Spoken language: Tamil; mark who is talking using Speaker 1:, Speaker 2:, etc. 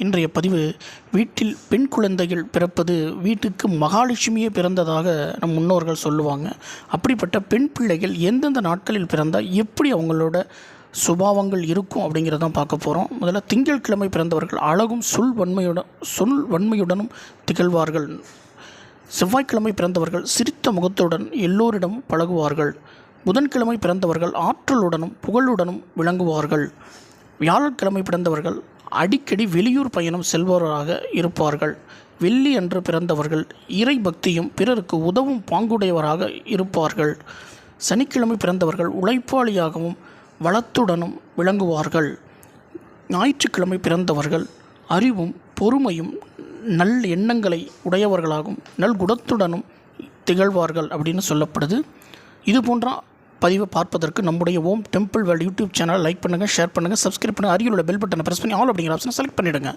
Speaker 1: இன்றைய பதிவு வீட்டில் பெண் குழந்தைகள் பிறப்பது வீட்டுக்கு மகாலட்சுமியே பிறந்ததாக நம் முன்னோர்கள் சொல்லுவாங்க. அப்படிப்பட்ட பெண் பிள்ளைகள் எந்தெந்த நாட்களில் பிறந்தால் எப்படி அவங்களோட சுபாவங்கள் இருக்கும் அப்படிங்கிறதான் பார்க்க போகிறோம். முதல்ல திங்கட்கிழமை பிறந்தவர்கள் அழகும் சொல்வன்மையுடனும் திகழ்வார்கள். செவ்வாய்க்கிழமை பிறந்தவர்கள் சிரித்த முகத்துடன் எல்லோரிடமும் பழகுவார்கள். புதன்கிழமை பிறந்தவர்கள் ஆற்றலுடனும் புகழுடனும் விளங்குவார்கள். வியாழக்கிழமை பிறந்தவர்கள் அடிக்கடி வெளியூர் பயணம் செல்பவராக இருப்பார்கள். வெள்ளி அன்று பிறந்தவர்கள் இறை பக்தியும் பிறருக்கு உதவும் பாங்குடையவராக இருப்பார்கள். சனிக்கிழமை பிறந்தவர்கள் உழைப்பாளியாகவும் வளத்துடனும் விளங்குவார்கள். ஞாயிற்றுக்கிழமை பிறந்தவர்கள் அறிவும் பொறுமையும் நல் எண்ணங்களை உடையவர்களாகவும் நல்குணத்துடனும் திகழ்வார்கள் அப்படின்னு சொல்லப்படுது. இது போன்ற பதிவை பார்ப்பதற்கு நம்முடைய Om temple world YouTube channel like பண்ணுங்கள், ஷேர் பண்ணுங்கள், சப்ஸ்கிரைப் பண்ணுங்கள், அருகில் உள்ள பெல் பட்டனை ப்ரெஸ் பண்ணி ஆல் அப்படிங்கிற ஆப்ஷனை செலக்ட் பண்ணிவிடுங்க.